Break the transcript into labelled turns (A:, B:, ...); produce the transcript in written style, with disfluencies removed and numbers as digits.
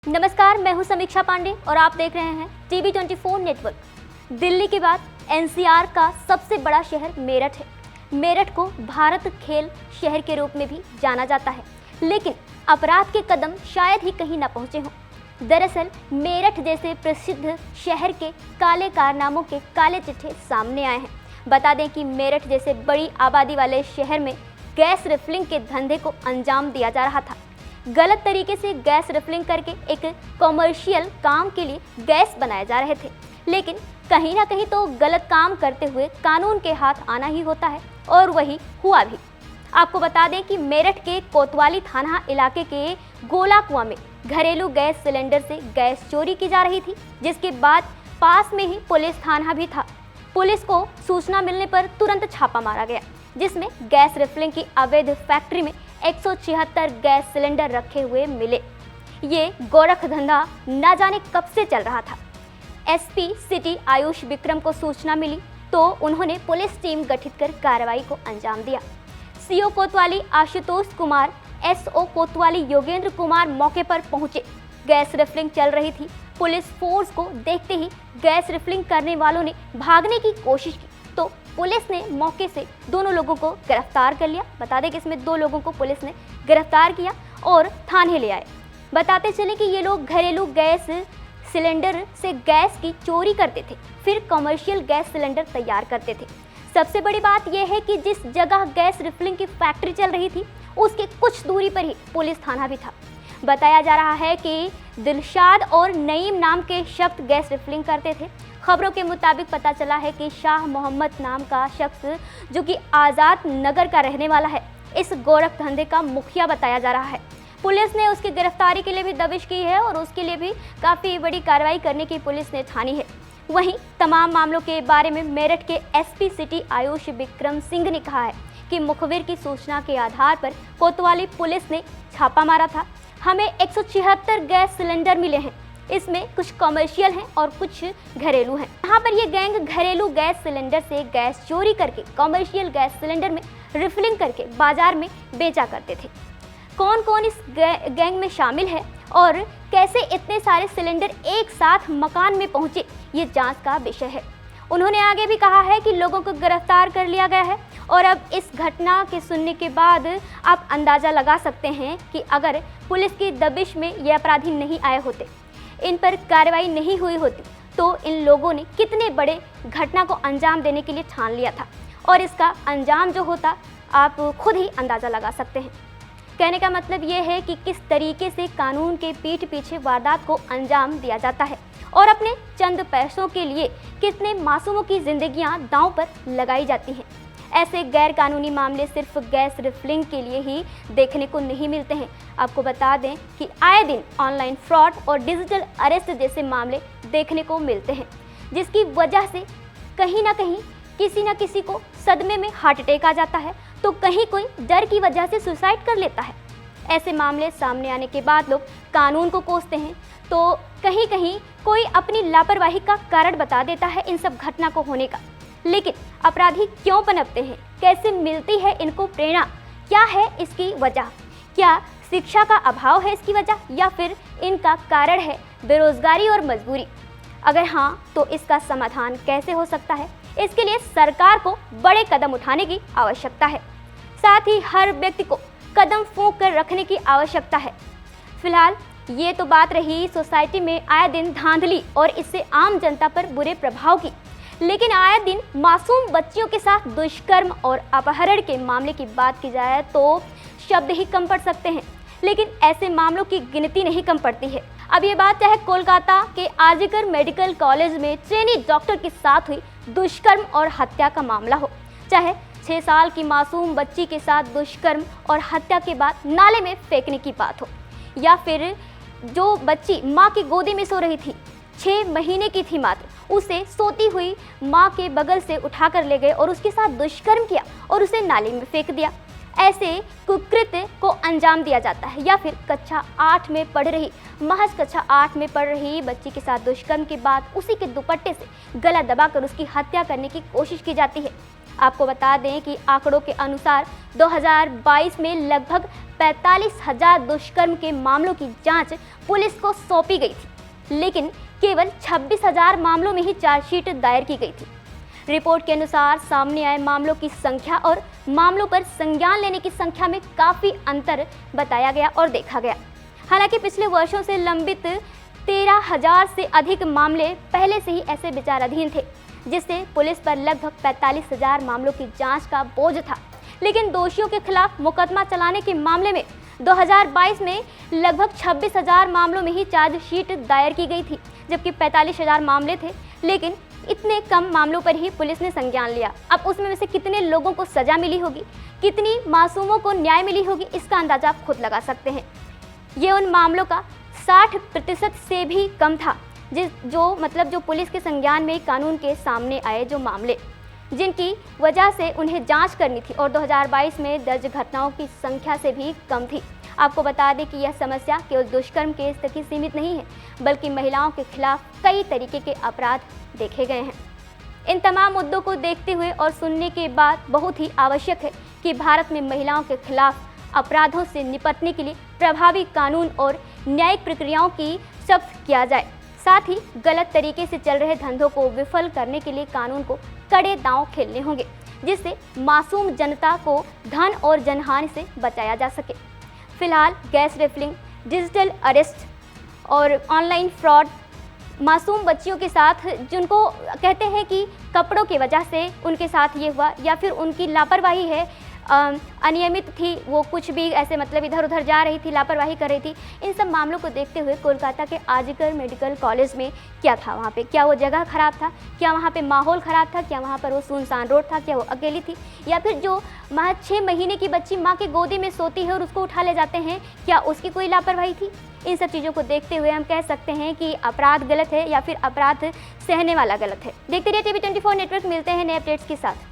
A: नमस्कार, मैं हूं समीक्षा पांडे और आप देख रहे हैं टीवी 24 नेटवर्क। दिल्ली के बाद एनसीआर का सबसे बड़ा शहर मेरठ है। मेरठ को भारत खेल शहर के रूप में भी जाना जाता है, लेकिन अपराध के कदम शायद ही कहीं न पहुंचे हों। दरअसल मेरठ जैसे प्रसिद्ध शहर के काले कारनामों के काले चिट्ठे सामने आए हैं। बता दें कि मेरठ जैसे बड़ी आबादी वाले शहर में गैस रिफिलिंग के धंधे को अंजाम दिया जा रहा था। गलत तरीके से गैस रिफिलिंग करके एक कॉमर्शियल काम के लिए गैस बनाए जा रहे थे, लेकिन कहीं ना कहीं तो गलत काम करते हुए कानून के हाथ आना ही होता है, और वही हुआ भी। आपको बता दें कि मेरठ के कोतवाली थाना इलाके के गोला कुआं में घरेलू गैस सिलेंडर से गैस चोरी की जा रही थी, जिसके बाद पास में ही पुलिस थाना भी था। पुलिस को सूचना मिलने पर तुरंत छापा मारा गया, जिसमें गैस रिफिलिंग की अवैध फैक्ट्री में 176 गैस सिलेंडर रखे हुए मिले। ये गोरख धंधा न जाने कब से चल रहा था। एसपी सिटी आयुष विक्रम को सूचना मिली तो उन्होंने पुलिस टीम गठित कर कार्रवाई को अंजाम दिया। सीओ कोतवाली आशुतोष कुमार, एसओ कोतवाली योगेंद्र कुमार मौके पर पहुंचे। गैस रिफिलिंग चल रही थी। पुलिस फोर्स को देखते ही गैस रिफिलिंग करने वालों ने भागने की कोशिश की, तो पुलिस ने मौके से दोनों लोगों को गिरफ्तार कर लिया। बता दें कि इसमें 2 लोगों को पुलिस ने गिरफ्तार किया और थाने ले आए। बताते चले कि ये लोग घरेलू गैस सिलेंडर से गैस की चोरी करते थे, फिर कमर्शियल गैस सिलेंडर तैयार करते थे। सबसे बड़ी बात यह है कि जिस जगह गैस रिफिलिंग की फैक्ट्री चल रही थी, उसके कुछ दूरी पर ही पुलिस थाना भी था। बताया जा रहा है कि दिलशाद और नईम नाम के शख्स गैस रिफिलिंग करते थे। खबरों के मुताबिक पता चला है कि शाह मोहम्मद नाम का शख्स, जो कि आज़ाद नगर का रहने वाला है, इस गोरख धंधे का मुखिया बताया जा रहा है। पुलिस ने उसकी गिरफ्तारी के लिए भी दबिश की है और उसके लिए भी काफ़ी बड़ी कार्रवाई करने की पुलिस ने ठानी है। वहीं तमाम मामलों के बारे में मेरठ के एसपी सिटी आयुष विक्रम सिंह ने कहा है कि मुखबिर की सूचना के आधार पर कोतवाली पुलिस ने छापा मारा था। हमें 176 गैस सिलेंडर मिले हैं। इसमें कुछ कमर्शियल हैं और कुछ घरेलू हैं। यहाँ पर ये गैंग घरेलू गैस सिलेंडर से गैस चोरी करके कमर्शियल गैस सिलेंडर में रिफिलिंग करके बाजार में बेचा करते थे। कौन कौन इस गैंग में शामिल है और कैसे इतने सारे सिलेंडर एक साथ मकान में पहुंचे, ये जांच का विषय है। उन्होंने आगे भी कहा है कि लोगों को गिरफ्तार कर लिया गया है और अब इस घटना के सुनने के बाद आप अंदाज़ा लगा सकते हैं कि अगर पुलिस की दबिश में ये अपराधी नहीं आए होते, इन पर कार्रवाई नहीं हुई होती, तो इन लोगों ने कितने बड़े घटना को अंजाम देने के लिए ठान लिया था, और इसका अंजाम जो होता आप खुद ही अंदाज़ा लगा सकते हैं। कहने का मतलब ये है कि किस तरीके से कानून के पीठ पीछे वारदात को अंजाम दिया जाता है और अपने चंद पैसों के लिए कितने मासूमों की जिंदगियां दांव पर लगाई जाती हैं। ऐसे गैर कानूनी मामले सिर्फ गैस रिफिलिंग के लिए ही देखने को नहीं मिलते हैं। आपको बता दें कि आए दिन ऑनलाइन फ्रॉड और डिजिटल अरेस्ट जैसे मामले देखने को मिलते हैं, जिसकी वजह से कहीं ना कहीं किसी न किसी को सदमे में हार्ट अटैक आ जाता है, तो कहीं कोई डर की वजह से सुसाइड कर लेता है। ऐसे मामले सामने आने के बाद लोग कानून को कोसते हैं, तो कहीं कहीं कोई अपनी लापरवाही का कारण बता देता है इन सब घटना को होने का। लेकिन अपराधी क्यों पनपते हैं, कैसे मिलती है इनको प्रेरणा, क्या है इसकी वजह? क्या शिक्षा का अभाव है इसकी वजह, या फिर इनका कारण है बेरोजगारी और मजबूरी? अगर हाँ, तो इसका समाधान कैसे हो सकता है? इसके लिए सरकार को बड़े कदम उठाने की आवश्यकता है। साथ ही हर व्यक्ति को कदम फूंक कर रखने की आवश्यकता है। फिलहाल ये तो बात रही सोसाइटी में आए दिन धांधली और इससे आम जनता पर बुरे प्रभाव की, लेकिन आए दिन मासूम बच्चियों के साथ दुष्कर्म और अपहरण के मामले की बात की जाए तो शब्द ही कम पड़ सकते हैं, लेकिन ऐसे मामलों की गिनती नहीं कम पड़ती है। अब ये बात चाहे कोलकाता के आरजीकर मेडिकल कॉलेज में ट्रेनी डॉक्टर के साथ हुई दुष्कर्म और हत्या का मामला हो, चाहे 6 साल की मासूम बच्ची के साथ दुष्कर्म और हत्या के बाद नाले में फेंकने की बात हो, या फिर जो बच्ची माँ की गोदी में सो रही थी, 6 महीने की थी मात्र, उसे सोती हुई माँ के बगल से उठाकर ले गए और उसके साथ दुष्कर्म किया और उसे नाले में फेंक दिया। ऐसे कुकृत्य को अंजाम दिया जाता है। या फिर कक्षा 8 में पढ़ रही, महज कक्षा 8 में पढ़ रही बच्ची के साथ दुष्कर्म के बाद उसी के दुपट्टे से गला दबाकर उसकी हत्या करने की कोशिश की जाती है। आपको बता दें कि आंकड़ों के अनुसार 2022 में लगभग 45,000 दुष्कर्म के मामलों की जांच पुलिस को सौंपी गई थी, लेकिन केवल 26,000 मामलों में ही चार्जशीट दायर की गई थी। रिपोर्ट के अनुसार सामने आए मामलों की संख्या और मामलों पर संज्ञान लेने की संख्या में काफ़ी अंतर बताया गया और देखा गया। हालांकि पिछले वर्षों से लंबित 13,000 से अधिक मामले पहले से ही ऐसे विचाराधीन थे, जिससे पुलिस पर लगभग 45,000 मामलों की जांच का बोझ था। लेकिन दोषियों के खिलाफ मुकदमा चलाने के मामले में 2022 में लगभग 26,000 मामलों में ही चार्जशीट दायर की गई थी, जबकि 45,000 मामले थे, लेकिन इतने कम मामलों पर ही पुलिस ने संज्ञान लिया। अब उसमें से कितने लोगों को सजा मिली होगी, कितनी मासूमों को न्याय मिली होगी, इसका अंदाजा आप खुद लगा सकते हैं। ये उन मामलों का 60% से भी कम था जो पुलिस के संज्ञान में कानून के सामने आए जो मामले, जिनकी वजह से उन्हें जांच करनी थी और 2022 में दर्ज घटनाओं की संख्या से भी कम थी। आपको बता दें कि यह समस्या केवल दुष्कर्म केस तक ही सीमित नहीं है, बल्कि महिलाओं के खिलाफ कई तरीके के अपराध देखे गए हैं। इन तमाम मुद्दों को देखते हुए और सुनने के बाद बहुत ही आवश्यक है कि भारत में महिलाओं के खिलाफ अपराधों से निपटने के लिए प्रभावी कानून और न्यायिक प्रक्रियाओं की सख्त किया जाए। साथ ही गलत तरीके से चल रहे धंधों को विफल करने के लिए कानून को कड़े दांव खेलने होंगे, जिससे मासूम जनता को धन और जनहानि से बचाया जा सके। फिलहाल गैस रिफिलिंग, डिजिटल अरेस्ट और ऑनलाइन फ्रॉड मासूम बच्चियों के साथ, जिनको कहते हैं कि कपड़ों की वजह से उनके साथ ये हुआ या फिर उनकी लापरवाही है, अनियमित थी, वो कुछ भी ऐसे इधर उधर जा रही थी, लापरवाही कर रही थी। इन सब मामलों को देखते हुए कोलकाता के आजकर मेडिकल कॉलेज में क्या था, वहाँ पे क्या वो जगह ख़राब था, क्या वहाँ पे माहौल ख़राब था, क्या वहाँ पर वो सुनसान रोड था, क्या वो अकेली थी, या फिर जो 6 महीने की बच्ची माँ के गोदी में सोती है और उसको उठा ले जाते हैं, क्या उसकी कोई लापरवाही थी। इन सब चीज़ों को देखते हुए हम कह सकते हैं कि अपराध गलत है या फिर अपराध सहने वाला गलत है। देखते रहिए TV24 नेटवर्क, मिलते हैं नए अपडेट्स के साथ।